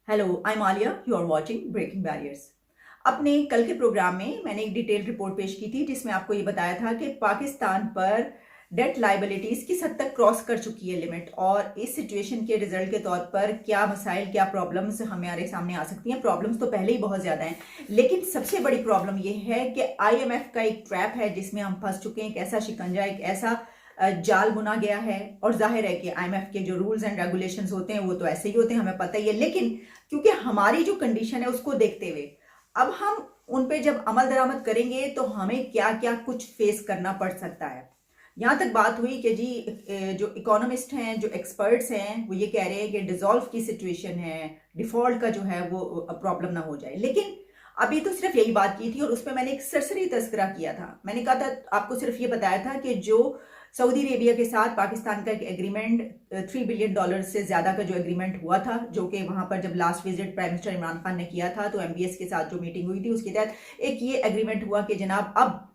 Hello, I am Alia. You are watching Breaking Barriers. अपने कल के प्रोग्राम में मैंने एक डिटेल रिपोर्ट पेश की थी जिसमें आपको ये बताया था कि पाकिस्तान पर डेट लाइबिलिटीज किस हद तक क्रॉस कर चुकी है लिमिट, और इस सिचुएशन के रिजल्ट के तौर पर क्या मसाइल, क्या प्रॉब्लम्स हमारे सामने आ सकती हैं। प्रॉब्लम्स तो पहले ही बहुत ज्यादा हैं, लेकिन सबसे बड़ी प्रॉब्लम ये है कि आईएमएफ का एक ट्रैप है जिसमें हम फंस चुके हैं। एक ऐसा शिकंजा, एक ऐसा जाल बुना गया है। और जाहिर है कि आईएमएफ के जो रूल्स एंड रेगुलेशंस होते हैं वो तो ऐसे ही होते हैं, हमें पता ही है। लेकिन क्योंकि हमारी जो कंडीशन है उसको देखते हुए अब हम उन पे जब अमल दरामद करेंगे तो हमें क्या क्या कुछ फेस करना पड़ सकता है। यहां तक बात हुई कि जी जो इकोनॉमिस्ट हैं, जो एक्सपर्ट्स हैं, वो ये कह रहे हैं कि डिसॉल्व की सिचुएशन है, डिफॉल्ट का जो है वो प्रॉब्लम ना हो जाए। लेकिन अभी तो सिर्फ यही बात की थी और उस पर मैंने एक सरसरी तस्करा किया था। मैंने कहा था, आपको सिर्फ ये बताया था कि जो सऊदी अरेबिया के साथ पाकिस्तान का एक एग्रीमेंट, $3 बिलियन से ज्यादा का जो एग्रीमेंट हुआ था, जो कि वहां पर जब last visit prime minister Imran Khan ने किया था तो एमबीएस के साथ जो मीटिंग हुई थी उसके तहत एक ये एग्रीमेंट हुआ कि जनाब अब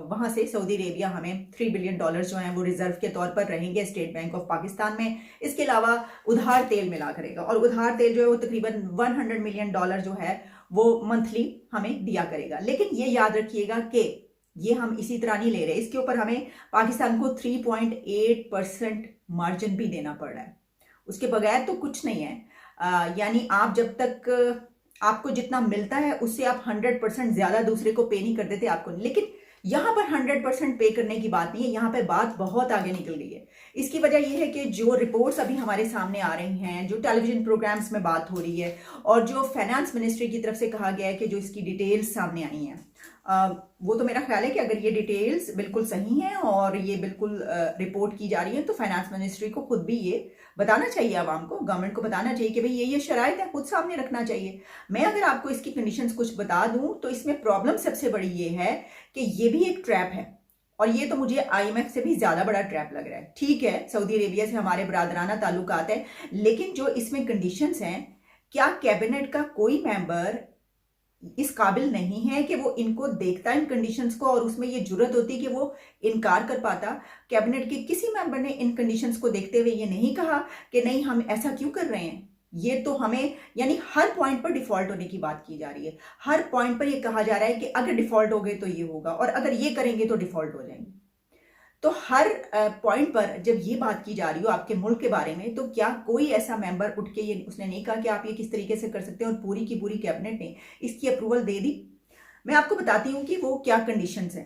वहां से सऊदी अरेबिया हमें $3 बिलियन जो हैं वो रिजर्व के तौर पर रहेंगे स्टेट बैंक ऑफ पाकिस्तान में। इसके अलावा उधार तेल मिला करेगा, और उधार तेल जो है वो तकरीबन $100 मिलियन जो है वो मंथली हमें दिया करेगा। लेकिन ये याद रखिएगा कि ये हम इसी तरह नहीं ले रहे, इसके ऊपर हमें पाकिस्तान को 3.8% मार्जिन भी देना पड़ रहा है। उसके बगैर तो कुछ नहीं है। यानी आप जब तक आपको जितना मिलता है उससे आप 100% ज्यादा दूसरे को पे नहीं कर देते आपको। लेकिन यहां पर 100% पे करने की बात नहीं है, यहां पर बात बहुत आगे निकल गई है। इसकी वजह यह है कि जो रिपोर्ट्स अभी हमारे सामने आ रही हैं, जो टेलीविजन प्रोग्राम्स में बात हो रही है, और जो फाइनेंस मिनिस्ट्री की तरफ से कहा गया है कि जो इसकी डिटेल्स सामने आई हैं, वो तो मेरा ख्याल है कि अगर ये डिटेल्स बिल्कुल सही हैं और ये बिल्कुल रिपोर्ट की जा रही है तो फाइनेंस मिनिस्ट्री को खुद भी ये बताना चाहिए, आवाम को, गवर्नमेंट को बताना चाहिए कि भाई ये शराइत है, खुद सामने रखना चाहिए। मैं अगर आपको इसकी कंडीशंस कुछ बता दूं तो इसमें प्रॉब्लम सबसे बड़ी ये है कि ये भी एक ट्रैप है, और ये तो मुझे आईएमएफ से भी ज्यादा बड़ा ट्रैप लग रहा है। ठीक है, सऊदी अरेबिया से हमारे बरादराना ताल्लुकात है, लेकिन जो इसमें कंडीशंस हैं, क्या कैबिनेट का कोई मेंबर इस काबिल नहीं है कि वो इनको देखता इन कंडीशंस को, और उसमें ये जुर्रत होती कि वो इनकार कर पाता। कैबिनेट के किसी मेंबर ने इन कंडीशंस को देखते हुए ये नहीं कहा कि नहीं हम ऐसा क्यों कर रहे हैं। ये तो हमें, यानी हर पॉइंट पर डिफॉल्ट होने की बात की जा रही है। हर पॉइंट पर ये कहा जा रहा है कि अगर डिफॉल्ट हो गए तो ये होगा, और अगर ये करेंगे तो डिफॉल्ट हो जाएंगे। तो हर पॉइंट पर जब ये बात की जा रही हो आपके मुल्क के बारे में, तो क्या कोई ऐसा मेंबर उठ के ये उसने नहीं कहा कि आप ये किस तरीके से कर सकते हैं, और पूरी की पूरी कैबिनेट ने इसकी अप्रूवल दे दी। मैं आपको बताती हूं कि वो क्या कंडीशंस हैं।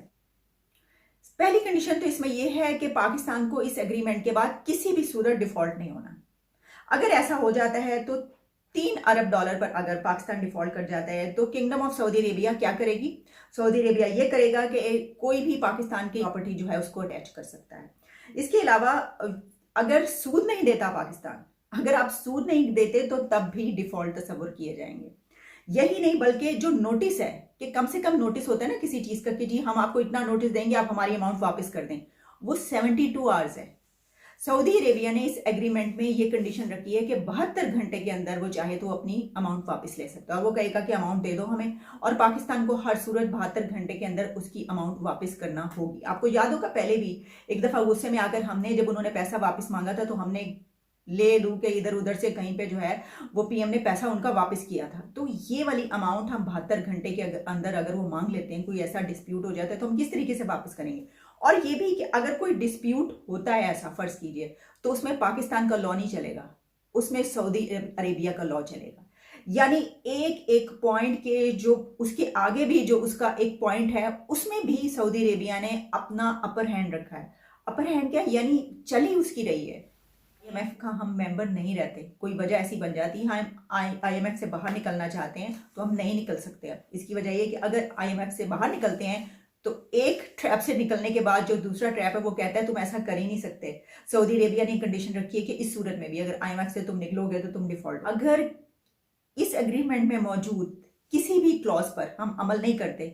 पहली कंडीशन तो इसमें यह है कि पाकिस्तान को इस एग्रीमेंट के बाद किसी भी सूरत डिफॉल्ट नहीं होना। अगर ऐसा हो जाता है तो $3 अरब पर अगर पाकिस्तान डिफॉल्ट कर जाता है तो किंगडम ऑफ सऊदी अरेबिया क्या करेगी? सऊदी अरेबिया ये करेगा कि कोई भी पाकिस्तान की प्रॉपर्टी जो है उसको अटैच कर सकता है। इसके अलावा अगर सूद नहीं देता पाकिस्तान, अगर आप सूद नहीं देते तो तब भी डिफॉल्ट तस्वर किए जाएंगे। यही नहीं बल्कि जो नोटिस है, कि कम से कम नोटिस होता है ना किसी चीज का कि जी हम आपको इतना नोटिस देंगे, आप हमारी अमाउंट वापस कर दें, वो 72 आवर्स है। सऊदी अरेबिया ने इस एग्रीमेंट में ये कंडीशन रखी है कि 72 घंटे के अंदर वो चाहे तो अपनी अमाउंट वापस ले सकता है, और वो कहेगा कि अमाउंट दे दो हमें, और पाकिस्तान को हर सूरत 72 घंटे के अंदर उसकी अमाउंट वापस करना होगी। आपको याद होगा पहले भी एक दफा गुस्से में आकर हमने, जब उन्होंने पैसा वापस मांगा था, तो हमने ले लू के इधर उधर से कहीं पे जो है वो पीएम ने पैसा उनका वापस किया था। तो ये वाली अमाउंट हम 72 घंटे के अंदर अगर वो मांग लेते हैं, कोई ऐसा डिस्प्यूट हो जाता है, तो हम किस तरीके से वापस करेंगे। और ये भी कि अगर कोई डिस्प्यूट होता है ऐसा, फर्ज कीजिए, तो उसमें पाकिस्तान का लॉ नहीं चलेगा, उसमें सऊदी अरेबिया का लॉ चलेगा। यानी एक एक पॉइंट के जो उसके आगे भी जो उसका एक पॉइंट है, उसमें भी सऊदी अरेबिया ने अपना अपर हैंड रखा है। अपर हैंड क्या, यानी चली उसकी रही है। आईएमएफ का हम मेंबर नहीं रहते, कोई वजह ऐसी बन जाती है, हम आईएमएफ से बाहर निकलना चाहते हैं तो हम नहीं निकल सकते। अब इसकी वजह यह कि अगर आईएमएफ से बाहर निकलते हैं तो एक ट्रैप से निकलने के बाद जो दूसरा ट्रैप है वो कहता है तुम ऐसा कर ही नहीं सकते। सऊदी अरेबिया ने कंडीशन रखी है कि इस सूरत में भी अगर आईएमएफ से तुम निकलोगे तो तुम डिफॉल्ट। अगर इस एग्रीमेंट में मौजूद किसी भी क्लॉज पर हम अमल नहीं करते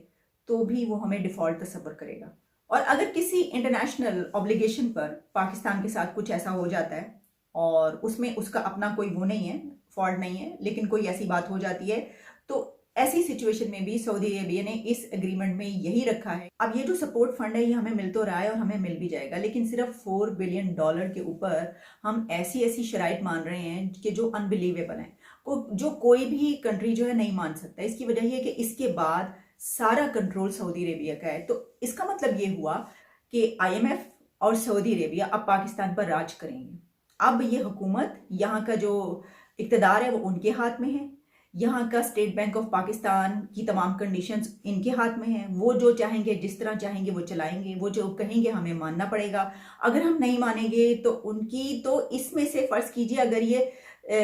तो भी वो हमें डिफॉल्ट तस्वर करेगा। और अगर किसी इंटरनेशनल ऑब्लिगेशन पर पाकिस्तान के साथ कुछ ऐसा हो जाता है और उसमें उसका अपना कोई वो नहीं है, फॉल्ट नहीं है, लेकिन कोई ऐसी बात हो जाती है, तो ऐसी सिचुएशन में भी सऊदी अरेबिया ने इस एग्रीमेंट में यही रखा है। अब ये जो सपोर्ट फंड है ये हमें मिल तो रहा है और हमें मिल भी जाएगा, लेकिन सिर्फ $4 बिलियन के ऊपर हम ऐसी ऐसी शराइत मान रहे हैं कि जो अनबिलीवेबल है। को जो कोई भी कंट्री जो है नहीं मान सकता। इसकी वजह यह है कि इसके बाद सारा कंट्रोल सऊदी अरेबिया का है। तो इसका मतलब ये हुआ कि आईएमएफ और सऊदी अरेबिया अब पाकिस्तान पर राज करेंगे। अब ये हुकूमत, यहाँ का जो इक़्तिदार है वो उनके हाथ में है। यहाँ का स्टेट बैंक ऑफ पाकिस्तान की तमाम कंडीशंस इनके हाथ में हैं। वो जो चाहेंगे, जिस तरह चाहेंगे वो चलाएंगे। वो जो कहेंगे हमें मानना पड़ेगा। अगर हम नहीं मानेंगे तो उनकी, तो इसमें से फ़र्ज़ कीजिए अगर ये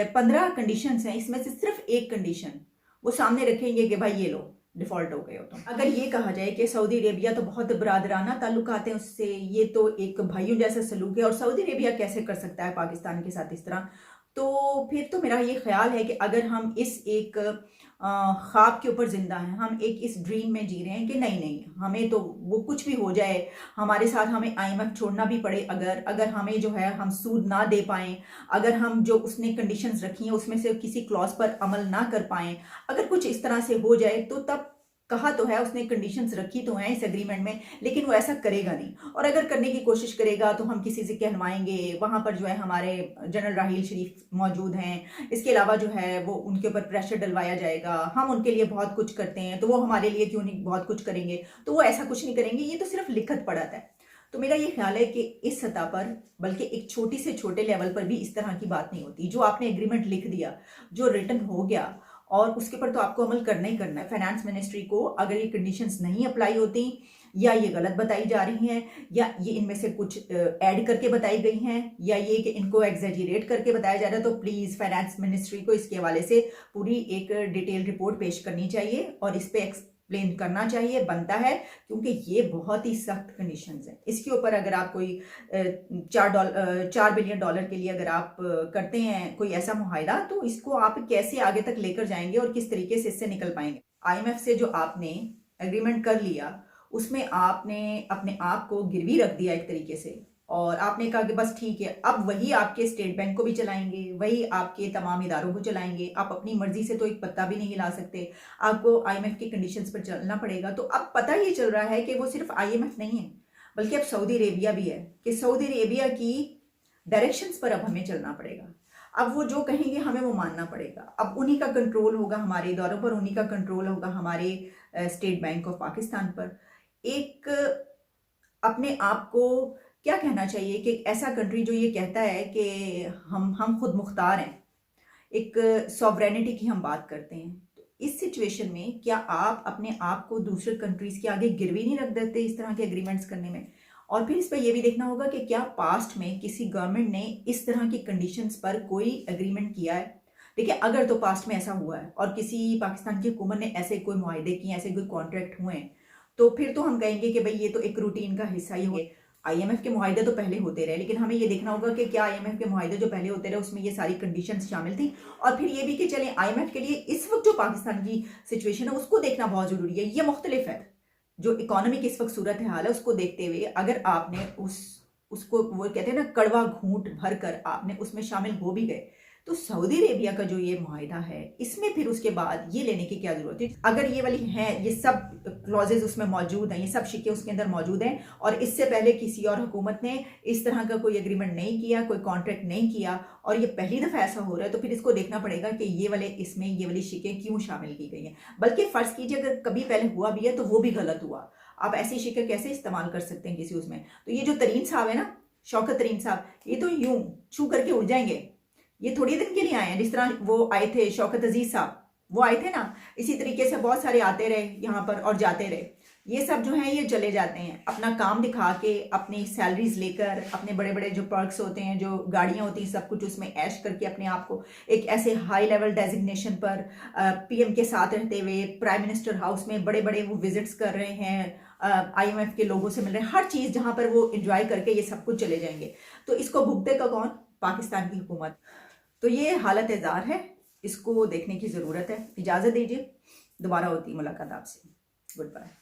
15 कंडीशंस हैं, इसमें से सिर्फ एक कंडीशन वो सामने रखेंगे कि भाई ये लो डिफ़ॉल्ट हो गए हो। तो अगर ये कहा जाए कि सऊदी अरेबिया तो बहुत बरादराना ताल्लुकात हैं उससे, ये तो एक भाइयों जैसा सलूक है और सऊदी अरेबिया कैसे कर सकता है पाकिस्तान के साथ इस तरह, तो फिर तो मेरा ये ख्याल है कि अगर हम इस एक ख्वाब के ऊपर जिंदा हैं, हम एक इस ड्रीम में जी रहे हैं कि नहीं नहीं हमें तो वो कुछ भी हो जाए हमारे साथ, हमें आईएमएफ छोड़ना भी पड़े, अगर हमें जो है हम सूद ना दे पाएं, अगर हम जो उसने कंडीशंस रखी हैं उसमें से किसी क्लॉज पर अमल ना कर पाएं, अगर कुछ इस तरह से हो जाए तो तब कहा तो है उसने, कंडीशंस रखी तो हैं इस एग्रीमेंट में, लेकिन वो ऐसा करेगा नहीं। और अगर करने की कोशिश करेगा तो हम किसी से कहलवाएंगे। वहाँ पर जो है हमारे जनरल राहील शरीफ मौजूद हैं। इसके अलावा जो है वो उनके ऊपर प्रेशर डलवाया जाएगा। हम उनके लिए बहुत कुछ करते हैं तो वो हमारे लिए क्यों नहीं बहुत कुछ करेंगे, तो वो ऐसा कुछ नहीं करेंगे। ये तो सिर्फ लिखत पढ़त है। तो मेरा ये ख्याल है कि इस सतह पर, बल्कि एक छोटी से छोटे लेवल पर भी इस तरह की बात नहीं होती। जो आपने एग्रीमेंट लिख दिया, जो रिटन हो गया, और उसके ऊपर तो आपको अमल करना ही करना है। फाइनेंस मिनिस्ट्री को अगर ये कंडीशंस नहीं अप्लाई होती, या ये गलत बताई जा रही हैं, या ये इनमें से कुछ ऐड करके बताई गई हैं, या ये कि इनको एग्जेजरेट करके बताया जा रहा है, तो प्लीज़ फाइनेंस मिनिस्ट्री को इसके हवाले से पूरी एक डिटेल रिपोर्ट पेश करनी चाहिए और इस पे एक्सप्लेन करना चाहिए, बनता है, क्योंकि ये बहुत ही सख्त कंडीशंस हैं। इसके ऊपर अगर आप कोई $4 बिलियन के लिए अगर आप करते हैं कोई ऐसा मुआहिदा, तो इसको आप कैसे आगे तक लेकर जाएंगे और किस तरीके से इससे निकल पाएंगे। आईएमएफ से जो आपने एग्रीमेंट कर लिया उसमें आपने अपने आप को गिरवी रख दिया एक तरीके से, और आपने कहा कि बस ठीक है, अब वही आपके स्टेट बैंक को भी चलाएंगे, वही आपके तमाम इदारों को चलाएंगे। आप अपनी मर्जी से तो एक पत्ता भी नहीं हिला सकते, आपको आईएमएफ की कंडीशंस पर चलना पड़ेगा। तो अब पता ये चल रहा है कि वो सिर्फ आईएमएफ नहीं है, बल्कि अब सऊदी अरेबिया भी है, कि सऊदी अरेबिया की डायरेक्शंस पर अब हमें चलना पड़ेगा। अब वो जो कहेंगे हमें वो मानना पड़ेगा। अब उन्हीं का कंट्रोल होगा हमारे इदारों पर, उन्हीं का कंट्रोल होगा हमारे स्टेट बैंक ऑफ पाकिस्तान पर। एक अपने आप को क्या कहना चाहिए कि ऐसा कंट्री जो ये कहता है कि हम खुद मुख्तार हैं, एक सॉवरेनिटी की हम बात करते हैं, तो इस सिचुएशन में क्या आप अपने आप को दूसरे कंट्रीज के आगे गिरवी नहीं रख देते इस तरह के एग्रीमेंट्स करने में? और फिर इस पर यह भी देखना होगा कि क्या पास्ट में किसी गवर्नमेंट ने इस तरह की कंडीशंस पर कोई एग्रीमेंट किया है। देखिए, अगर तो पास्ट में ऐसा हुआ है और किसी पाकिस्तान की हुकूमत ने ऐसे कोई मुआहदे किए, ऐसे कोई कॉन्ट्रैक्ट हुए हैं, तो फिर तो हम कहेंगे कि भाई ये तो एक रूटीन का हिस्सा ही है। आईएमएफ के मुआहदे तो पहले होते रहे, लेकिन हमें ये देखना होगा कि क्या आईएमएफ के मुआहदे जो पहले होते रहे उसमें ये सारी कंडीशंस शामिल थी। और फिर ये भी कि चलें, आईएमएफ के लिए इस वक्त जो पाकिस्तान की सिचुएशन है उसको देखना बहुत जरूरी है। ये मुख्तलिफ है, जो इकोनॉमी की इस वक्त सूरत हाल है उसको देखते हुए अगर आपने उसको वो कहते हैं ना, कड़वा घूंट भर कर आपने उसमें शामिल हो भी गए, तो सऊदी अरेबिया का जो ये मुआहिदा है इसमें फिर उसके बाद ये लेने की क्या जरूरत है? अगर ये वाली हैं, ये सब क्लॉजेज उसमें मौजूद हैं, ये सब शिक्के उसके अंदर मौजूद हैं, और इससे पहले किसी और हुकूमत ने इस तरह का कोई एग्रीमेंट नहीं किया, कोई कॉन्ट्रैक्ट नहीं किया, और ये पहली दफा ऐसा हो रहा है, तो फिर इसको देखना पड़ेगा कि ये वाली शिक्के क्यों शामिल की गई हैं। बल्कि फर्ज कीजिए अगर कभी पहले हुआ भी है तो वो भी गलत हुआ, आप ऐसी शिक्के कैसे इस्तेमाल कर सकते हैं किसी उसमें। तो ये जो तरीन साहब है ना, शौकत तरीन साहब, ये तो यूं छू करके उड़ जाएंगे। ये थोड़ी दिन के लिए आए हैं, जिस तरह वो आए थे शौकत अजीज साहब, वो आए थे ना, इसी तरीके से बहुत सारे आते रहे यहाँ पर और जाते रहे। ये सब जो हैं ये चले जाते हैं अपना काम दिखा के, अपनी सैलरीज लेकर, अपने बड़े बड़े जो पर्क्स होते हैं, जो गाड़ियाँ होती हैं, सब कुछ उसमें ऐश करके अपने आप को एक ऐसे हाई लेवल डेजिग्नेशन पर पीएम के साथ रहते हुए प्राइम मिनिस्टर हाउस में बड़े बड़े वो विजिट्स कर रहे हैं, आईएमएफ के लोगों से मिल रहे हैं, हर चीज़ जहाँ पर वो इंजॉय करके ये सब कुछ चले जाएंगे। तो इसको भुगतेगा कौन? पाकिस्तान की हुकूमत। तो ये हालत ज़ार है, इसको देखने की ज़रूरत है। इजाज़त दीजिए, दोबारा होती मुलाकात आपसे। Good bye.